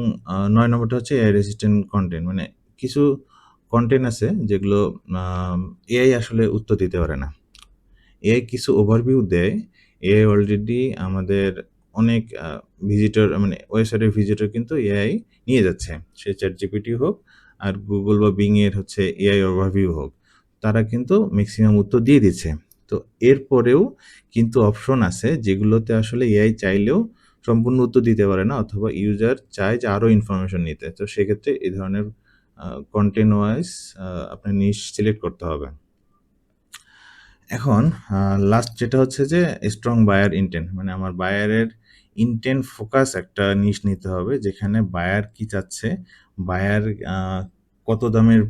৯ নম্বরটা হচ্ছে এআই রেসিস্ট্যান্ট কনটেন্ট। মানে কিছু কনটেন্ট আছে যেগুলো এআই আসলে উত্তর দিতে পারে না। এআই কিছু ওভারভিউ দেয়। এআই অলরেডি আমাদের অনেক ভিজিটর মানে ওয়েবসাইটের ভিজিটর কিন্তু এআই নিয়ে যাচ্ছে। সে ChatGPT হোক আর Google বা Bing এর হচ্ছে এআই ওভারভিউ হোক। তারা কিন্তু মেক্সিমাম উত্তর দিয়ে দিচ্ছে। তো এরপরেও কিন্তু অপশন আছে যেগুলোতে আসলে এআই চাইলেও সম্পূর্ণ উত্তর দিতে পারে না অথবা ইউজার চায় যে আরো ইনফরমেশন নিতে। তো সেক্ষেত্রে এই ধরনের কনটেন্ট ওয়াইজ আপনার নিশ সিলেক্ট করতে হবে। এখন লাস্ট যেটা হচ্ছে যে স্ট্রং বায়ার ইনটেন্ট মানে আমার বায়ারের ইনটেন্ট ফোকাস একটা নিশ নিতে হবে যেখানে বায়ার কি চাচ্ছে, বায়ার আ কত দামের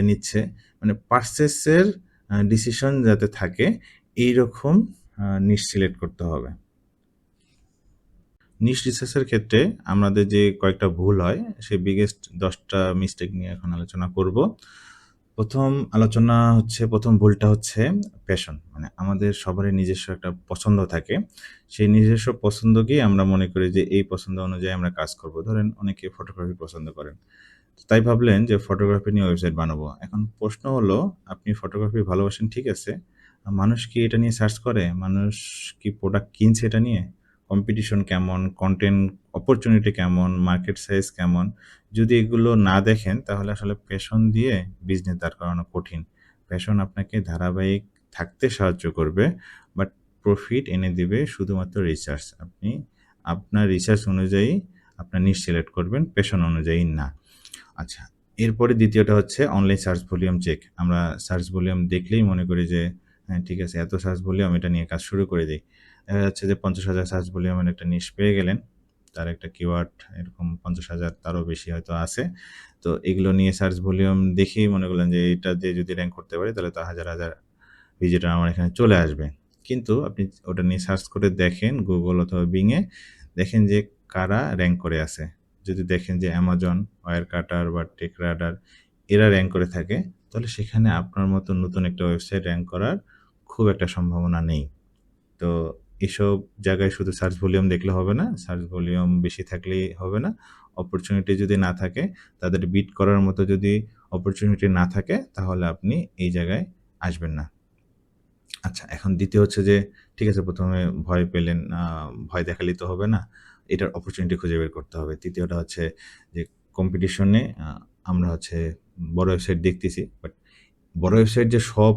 নিচ্ছে মানে পারচেজের ডিসিশন যাতে থাকে এইরকম নিশ সিলেক্ট করতে হবে। নিশ রিসার্চের ক্ষেত্রে আমাদের যে কয়েকটা ভুল হয় সেই বিগেস্ট ১০ টা মিস্টেক নিয়ে এখন আলোচনা করব। ১ম ভুলটা হচ্ছে প্যাশন। মানে আমাদের সবারই নিজস্ব একটা পছন্দ থাকে। সেই নিজস্ব পছন্দকেই আমরা মনে করি যে এই পছন্দ অনুযায়ী আমরা কাজ করব। ধরেন অনেকে ফটোগ্রাফি পছন্দ করেন। তাই ভাবলেন যে ফটোগ্রাফি নিয়ে ওয়েবসাইট বানাবো। এখন প্রশ্ন হলো আপনি ফটোগ্রাফি ভালোবাসেন ঠিক আছে। মানুষ কি এটা নিয়ে সার্চ করে? মানুষ কি প্রোডাক্ট কিনছে এটা নিয়ে? কম্পিটিশন কেমন? কনটেন্ট অপরচুনিটি কেমন? মার্কেট সাইজ কেমন? যদি এগুলো না দেখেন তাহলে আসলে প্যাশন দিয়ে বিজনেস দাঁড় করানো কঠিন। প্যাশন আপনাকে ধারাবাহিক থাকতে সাহায্য করবে। বাট প্রফিট এনে দিবে শুধুমাত্র রিসার্চ। আপনি আপনার রিসার্চ অনুযায়ী আপনার নিশ সিলেক্ট করবেন, প্যাশন অনুযায়ী না। আচ্ছা, এরপরে ২য় টা হচ্ছে অনলাইন সার্চ ভলিউম চেক। আমরা সার্চ ভলিউম দেখলেই মনে করি যে হ্যাঁ, ঠিক আছে এত সার্চ ভলিউম এটা নিয়ে কাজ শুরু করে দেই। দেখা যাচ্ছে যে ৫০,০০০ সার্চ ভলিউমের একটা নিশ পেয়ে গেলেন। তার একটা কিওয়ার্ড এরকম ৫০,০০০ তারও বেশি হয়তো আছে। তো এগুলো নিয়ে সার্চ ভলিউম দেখেই মনে করলেন যে এটা দিয়ে যদি র‍্যাংক করতে পারি তাহলে তো হাজার, হাজার ভিজিটর আমার এখানে চলে আসবে। কিন্তু আপনি ওটা নিয়ে সার্চ করে দেখেন Google অথবা Bing এ, দেখেন যে কারা র‍্যাংক করে আছে। যদি দেখেন যে Amazon, Wirecutter বা TechRadar এরা র‍্যাংক করে থাকে, তাহলে সেখানে আপনার মতো নতুন একটা ওয়েবসাইট র‍্যাংক করার খুব একটা সম্ভাবনা নেই। তো এসব জায়গায় শুধু সার্চ ভলিউম দেখলে হবে না। সার্চ ভলিউম বেশি থাকলেই হবে না। অপরচুনিটি যদি না থাকে, তাদের বিট করার মতো যদি অপরচুনিটি না থাকে, তাহলে আপনি এই জায়গায় আসবেন না। আচ্ছা, এখন দ্বিতীয় হচ্ছে যে ঠিক আছে, ১ম এ ভয় পেলেন, ভয় দেখালেই তো হবে না। এটার অপরচুনিটি খুঁজে বের করতে হবে। তৃতীয়টা হচ্ছে যে কম্পিটিশনে আমরা হচ্ছে বড় ওয়েবসাইট দেখতেছি। বাট বড় ওয়েবসাইট যে সব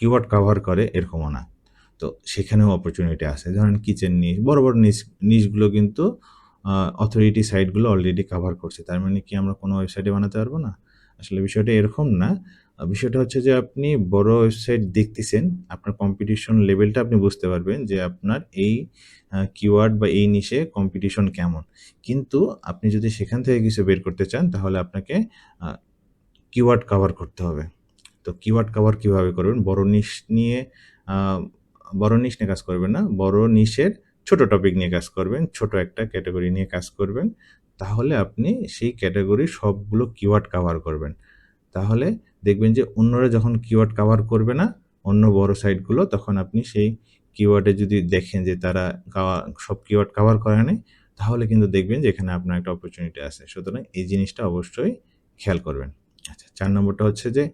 কিওয়ার্ড কভার করে এরকমও না। তো সেখানেও অপরচুনিটি আছে। ধরেন কিচেন নিশ, বড়, বড় নিশগুলো কিন্তু আ অথরিটি সাইটগুলো অলরেডি কভার করছে। তার মানে কি আমরা কোনো ওয়েবসাইটে বানাতে পারব না? আসলে বিষয়টা এরকম না। বিষয়টা হচ্ছে যে আপনি বড় ওয়েবসাইট দেখতেছেন, আপনার কম্পিটিশন লেভেলটা আপনি বুঝতে পারবেন যে আপনার এই কিওয়ার্ড বা এই নিশে কম্পিটিশন কেমন। কিন্তু আপনি যদি সেখান থেকে কিছু বের করতে চান, তাহলে আপনাকে আ কিওয়ার্ড কভার করতে হবে। তো কিওয়ার্ড কভার কিভাবে করবেন? আ বড় নিশ নিয়ে কাজ করবেন না। বড় নিশের ছোট টপিক নিয়ে কাজ করবেন। ছোট একটা ক্যাটেগরি নিয়ে কাজ করবেন। তাহলে আপনি সেই ক্যাটেগরির সবগুলো কিওয়ার্ড কভার করবেন। তাহলে দেখবেন যে অন্যরা যখন কিওয়ার্ড কভার করবে না, অন্য বড় সাইটগুলো, তখন আপনি সেই কিওয়ার্ডে যদি দেখেন যে তারা সব কিওয়ার্ড কভার করে নাই, তাহলে কিন্তু দেখবেন যে এখানে আপনার একটা অপরচুনিটি আছে। সুতরাং এই জিনিসটা অবশ্যই খেয়াল করবেন। আচ্ছা, ৪ নম্বরটা হচ্ছে যে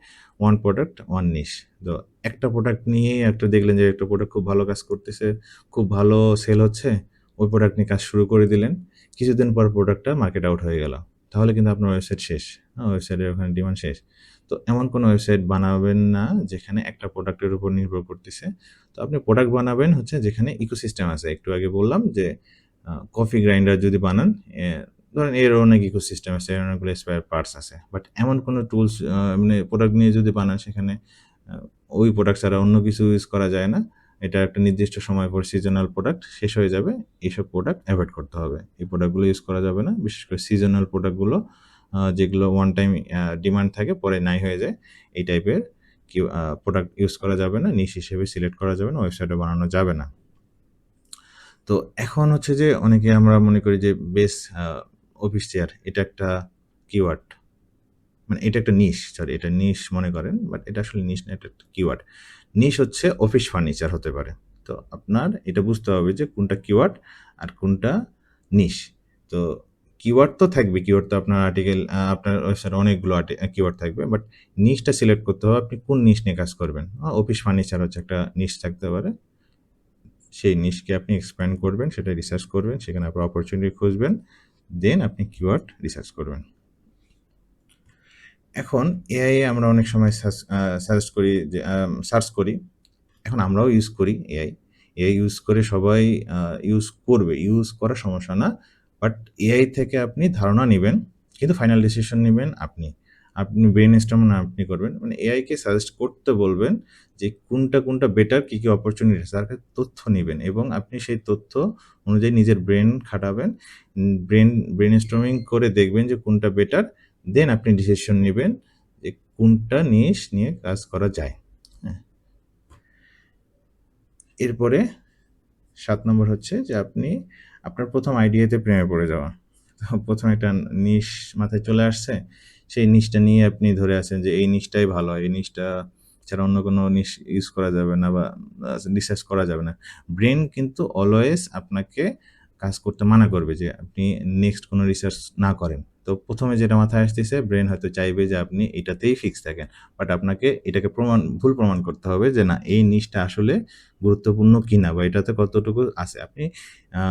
one product one niche। তো একটা প্রোডাক্ট নিয়েই একটা দেখলেন যে একটা প্রোডাক্ট খুব ভালো কাজ করতেছে, খুব ভালো সেল হচ্ছে, ওই প্রোডাক্ট নিয়ে কাজ শুরু করে দিলেন। কিছুদিন পর প্রোডাক্টটা মার্কেট আউট হয়ে গেল। তাহলে কিন্তু আপনার ওয়েবসাইট শেষ। ওয়েবসাইটের ওখানে ডিমান্ড শেষ। তো এমন কোনো ওয়েবসাইট বানাবেন না যেখানে একটা প্রোডাক্টের উপর নির্ভর করতেছে। তো আপনি প্রোডাক্ট বানাবেন হচ্ছে যেখানে ইকোসিস্টেম আছে। একটু আগে বললাম যে কফি গ্রাইন্ডার যদি বানান, ধরেন এর অনেক ইকোসিস্টেম আছে, এর অনেকগুলো স্পেয়ার পার্টস আছে। বাট এমন কোনো টুলস মানে প্রোডাক্ট নিয়ে যদি বানান, সেখানে আ ওই প্রোডাক্ট ছাড়া অন্য কিছু ইউজ করা যায় না। এটা একটা নির্দিষ্ট সময় পর সিজনাল প্রোডাক্ট শেষ হয়ে যাবে। এইসব প্রোডাক্ট এভয়েড করতে হবে। এই প্রোডাক্টগুলো ইউজ করা যাবে না। বিশেষ করে সিজনাল প্রোডাক্টগুলো যেগুলো ওয়ান টাইম ডিমান্ড থাকে, পরে নাই হয়ে যায়। এই টাইপের প্রোডাক্ট ইউজ করা যাবে না। নিশ হিসেবে সিলেক্ট করা যাবে না। ওয়েবসাইটও বানানো যাবে না। তো এখন হচ্ছে যে অনেকে আমরা মনে করি যে অফিস চেয়ার এটা একটা কিওয়ার্ড। মানে এটা একটা নিশ, সরি, এটা নিশ মনে করেন। বাট এটা আসলে নিশ না, এটা একটা কিওয়ার্ড। নিশ হচ্ছে অফিস ফার্নিচার হতে পারে। তো আপনার এটা বুঝতে হবে যে কোনটা কিওয়ার্ড আর কোনটা নিশ। তো কিওয়ার্ড তো থাকবে, কিওয়ার্ড তো আপনার আর্টিকেল, আপনার ওয়েবসাইটে অনেকগুলো কিওয়ার্ড থাকবে। বাট নিশটা সিলেক্ট করতে হবে আপনি কোন নিশ নিয়ে কাজ করবেন। অফিস ফার্নিচার হচ্ছে একটা নিশ থাকতে পারে। সেই নিশকে আপনি এক্সপ্যান্ড করবেন, সেটা রিসার্চ করবেন, সেখানে আপনার অপরচুনিটি খুঁজবেন, দেন আপনি কিওয়ার্ড রিসার্চ করবেন। এখন এআই এ আমরা অনেক সময় সাজেস্ট করি যে সার্চ করি। এখন আমরাও ইউজ করি এআই। এআই ইউজ করে সবাই ইউজ করবে। ইউজ করা সমস্যা না। বাট এআই থেকে আপনি ধারণা নিবেন, কিন্তু ফাইনাল ডিসিশন নিবেন আপনি। আপনি ব্রেইনস্টর্ম আপনি করবেন। মানে এআইকে সাজেস্ট করতে বলবেন যে কোনটা বেটার, কি অপরচুনিটি আছে, তার কাছে তথ্য নিবেন এবং আপনি সেই তথ্য অনুযায়ী নিজের ব্রেন খাটাবেন। ব্রেইনস্টর্মিং করে দেখবেন যে কোনটা বেটার, দেন আপনি ডিসিশন নিবেন যে কোনটা নিশ নিয়ে কাজ করা যায়। হ্যাঁ? এরপরে ৭ নম্বর হচ্ছে যে আপনি আপনার ১ম আইডিয়াতে প্রেমে পড়ে যাওয়া। তো ১ম একটা নিশ মাথায় চলে আসছে। সেই নিশটা নিয়ে আপনি ধরে আছেন যে এই নিশটাই ভালো হয়। এই নিশটা ছাড়া অন্য কোনো নিশ ইউজ করা যাবে না বা রিসার্চ করা যাবে না। ব্রেইন কিন্তু অলওয়েজ আপনাকে কাজ করতে মানা করবে যে আপনি নেক্সট কোনো রিসার্চ না করেন। তো ১ম এ যেটা মাথায় আসতেছে, ব্রেইন হয়তো চাইবে যে আপনি এটাতেই ফিক্স থাকেন। বাট আপনাকে এটাকে ভুল প্রমাণ করতে হবে যে না, এই নিশটা আসলে গুরুত্বপূর্ণ কিনা বা এটাতে কতটুকু আছে। আপনি আ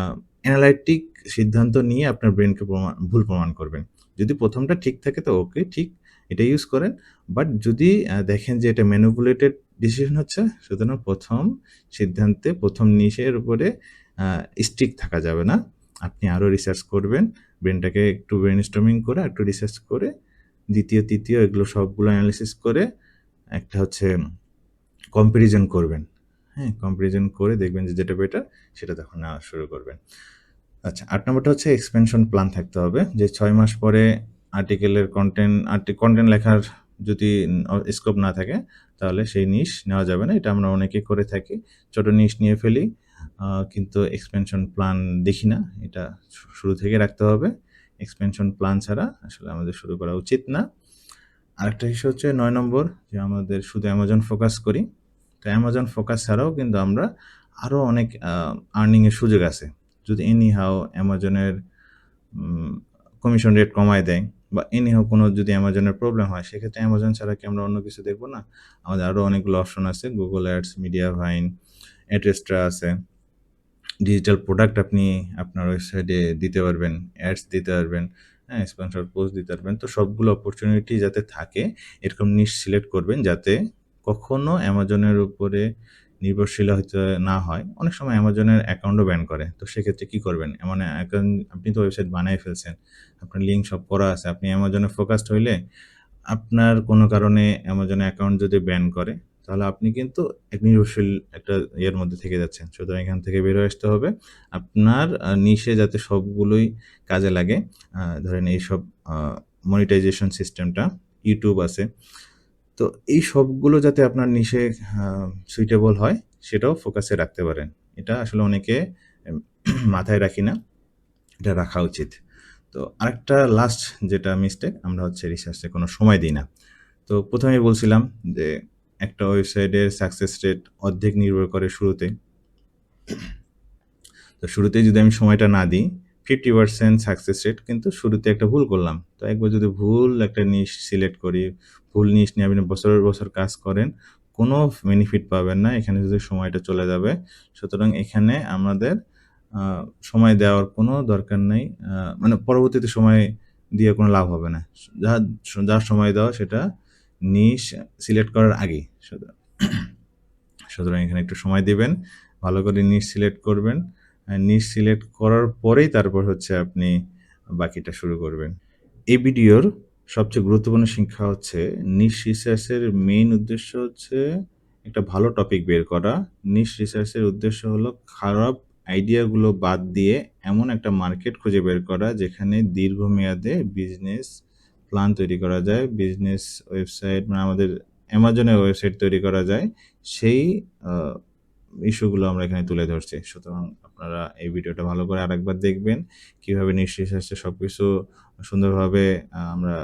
অ্যানালাইটিক সিদ্ধান্ত নিয়ে আপনার ব্রেইনকে ভুল প্রমাণ করবেন। যদি ১ম টা ঠিক থাকে তো ওকে, ঠিক, এটা ইউজ করেন। বাট যদি দেখেন যে এটা ম্যানিপুলেটেড ডিসিশন হচ্ছে, সুতরাং ১ম সিদ্ধান্তে ১ম নিশের উপরে স্টিক থাকা যাবে না। আপনি আরও রিসার্চ করবেন। ব্রেইনটাকে একটু ব্রেইনস্টর্মিং করে, একটু রিসার্চ করে, ২য়, ৩য় এগুলো সবগুলো এনালাইসিস করে একটা হচ্ছে কম্প্যারিজন করবেন। হ্যাঁ? কম্প্যারিজন করে দেখবেন যে যেটা বেটার, সেটা তখন নেওয়া শুরু করবেন। আচ্ছা, ৮ নম্বরটা হচ্ছে এক্সপেনশন প্ল্যান থাকতে হবে। যে ৬ মাস পরে আর্টিকেলের কনটেন্ট লেখার যদি স্কোপ না থাকে তাহলে সেই নিশ নেওয়া যাবে না। এটা আমরা অনেকেই করে থাকি। ছোট নিশ নিয়ে ফেলি, কিন্তু এক্সপেনশন প্ল্যান দেখি না। এটা শুরু থেকে রাখতে হবে। এক্সপেনশন প্ল্যান ছাড়া আসলে আমাদের শুরু করা উচিত না। আরেকটা ইস্যু হচ্ছে ৯ নম্বর, যে আমাদের শুধু অ্যামাজন ফোকাস করি। তো অ্যামাজন ফোকাস ছাড়াও কিন্তু আমরা আরও অনেক আর্নিং এর সুযোগ আছে। যদি এনিহাউ অ্যামাজনের কমিশন রেট কমায় দেয় বা এনিহাউ কোনো যদি অ্যামাজনের প্রবলেম হয়, সেক্ষেত্রে অ্যামাজন ছাড়া কি আমরা অন্য কিছু দেখব না? আমাদের আরও অনেকগুলো অপশন আছে। গুগল অ্যাডস, মিডিয়াভাইন, অ্যাড্রেস্ট্রা আছে। ডিজিটাল প্রোডাক্ট আপনি আপনার ওয়েবসাইটে দিতে পারবেন, অ্যাডস দিতে পারবেন, হ্যাঁ? স্পন্সর পোস্ট দিতে পারবেন। তো সবগুলো অপরচুনিটি যাতে থাকে, এরকম নিশ সিলেক্ট করবেন যাতে কখনো অ্যামাজনের উপরে নির্ভরশীল হতে না হয়। অনেক সময় অ্যামাজনের অ্যাকাউন্টও ব্যান করে। তো সেক্ষেত্রে কি করবেন? এমন অ্যাকাউন্ট, আপনি তো ওয়েবসাইট বানায় ফেলছেন। আপনার লিঙ্ক সব করা আছে। আপনি অ্যামাজনে ফোকাসড হইলে আপনার কোনো কারণে অ্যামাজন অ্যাকাউন্ট যদি ব্যান করে, তাহলে আপনি কিন্তু এক নির্ভরশীল একটা ইয়ের মধ্যে থেকে যাচ্ছেন। সুতরাং এখান থেকে বের হয়ে আসতে হবে। আপনার নিশে যাতে সবগুলোই কাজে লাগে। ধরেন এইসব আ মনিটাইজেশন সিস্টেমটা, YouTube আছে। তো এই সবগুলো যাতে আপনার নিশে আ সুইটেবল হয়, সেটাও ফোকাসে রাখতে পারেন। এটা আসলে অনেকে এম মাথায় রাখি না। এটা রাখা উচিত। তো আরেকটা লাস্ট যেটা মিস্টেক, আমরা হচ্ছে রিসার্চে কোনো সময় দিই না। তো ১ম এই বলছিলাম যে একটা ওয়েবসাইটের সাকসেস রেট অর্ধেক নির্ভর করে শুরুতে। তো শুরুতেই যদি আমি সময়টা না দিই, 50% সাকসেস রেট, কিন্তু শুরুতে একটা ভুল করলাম। তো একবার যদি ভুল একটা নিশ সিলেক্ট করি, ভুল নিশ নিয়ে আপনি বছরের বছর কাজ করেন, কোনো বেনিফিট পাবেন না। এখানে যদি সময়টা চলে যাবে। সুতরাং এখানে আমাদের আ সময় দেওয়ার কোনো দরকার নাই। মানে পরবর্তীতে সময় দিয়ে কোনো লাভ হবে না। যার যার সময় দেওয়া সেটা নিশ সিলেক্ট করার আগেই। সুতরাং এখানে একটু সময় দিবেন। ভালো করে নিশ সিলেক্ট করবেন। নিশ সিলেক্ট করার পরেই তারপর হচ্ছে আপনি বাকিটা শুরু করবেন। এই ভিডিওর সবচেয়ে গুরুত্বপূর্ণ শিক্ষা হচ্ছে, নিশ রিসার্চের মেইন উদ্দেশ্য হচ্ছে একটা ভালো টপিক বের করা। নিশ রিসার্চের উদ্দেশ্য হলো খারাপ আইডিয়াগুলো বাদ দিয়ে এমন একটা মার্কেট খুঁজে বের করা যেখানে দীর্ঘমেয়াদে বিজনেস প্ল্যান তৈরি করা যায়, বিজনেস ওয়েবসাইট, মানে আমাদের অ্যামাজনের ওয়েবসাইট তৈরি করা যায়। সেই আ ইস্যুগুলো আমরা এখানে তুলে ধরছি। সুতরাং আপনারা এই ভিডিওটা ভালো করে আরেকবার দেখবেন। কিভাবে নিশ রিসার্চে সবকিছু সুন্দরভাবে আমরা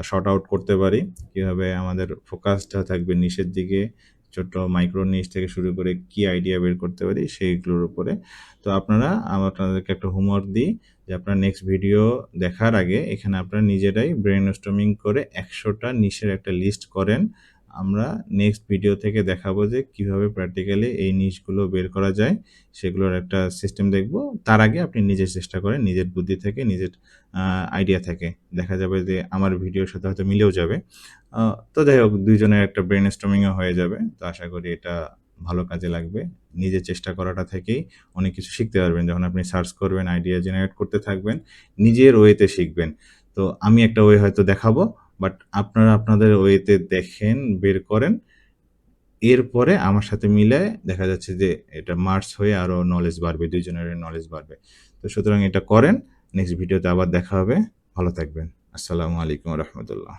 সর্ট আউট করতে পারি। কিভাবে আমাদের ফোকাসটা থাকবে নিশের দিকে, ছোট্ট মাইক্রো নিশ থেকে শুরু করে কি আইডিয়া বের করতে পারি সেইগুলোর উপরে। তো আপনারা, আপনাদেরকে একটা হোমওয়ার্ক দিই যে আপনারা নেক্সট ভিডিও দেখার আগে এখানে আপনারা নিজেরাই ব্রেইনস্টর্মিং করে ১০০ টা নিশের একটা লিস্ট করেন। আমরা নেক্সট ভিডিও থেকে দেখাবো যে কিভাবে প্র্যাকটিক্যালি এই নিশগুলো বের করা যায়, সেগুলোর একটা সিস্টেম দেখব। তার আগে আপনি নিজে চেষ্টা করেন, নিজের বুদ্ধি থেকে, নিজের আইডিয়া থেকে। দেখা যাবে যে আমার ভিডিওর সাথে হয়তো মিলেও যাবে। আ তো যাই হোক, ২ জনের একটা ব্রেইনস্টর্মিং ও হয়ে যাবে। তো আশা করি এটা ভালো কাজে লাগবে। নিজে চেষ্টা করাটা থেকেই অনেক কিছু শিখতে পারবেন। যখন আপনি সার্চ করবেন, আইডিয়া জেনারেট করতে থাকবেন, নিজের ওয়েতে শিখবেন। তো আমি একটা ওয়ে হয়তো দেখাবো, বাট আপনারা আপনাদের ওয়েতে দেখেন, বের করেন। এরপরে আমার সাথে মিলায়ে দেখা যাচ্ছে যে এটা মার্জ হয়ে আরো নলেজ বাড়বে, ২ জনেরই নলেজ বাড়বে। তো সুতরাং এটা করেন। নেক্সট ভিডিওতে আবার দেখা হবে। ভালো থাকবেন। আসসালামু আলাইকুম ওয়া রাহমাতুল্লাহ।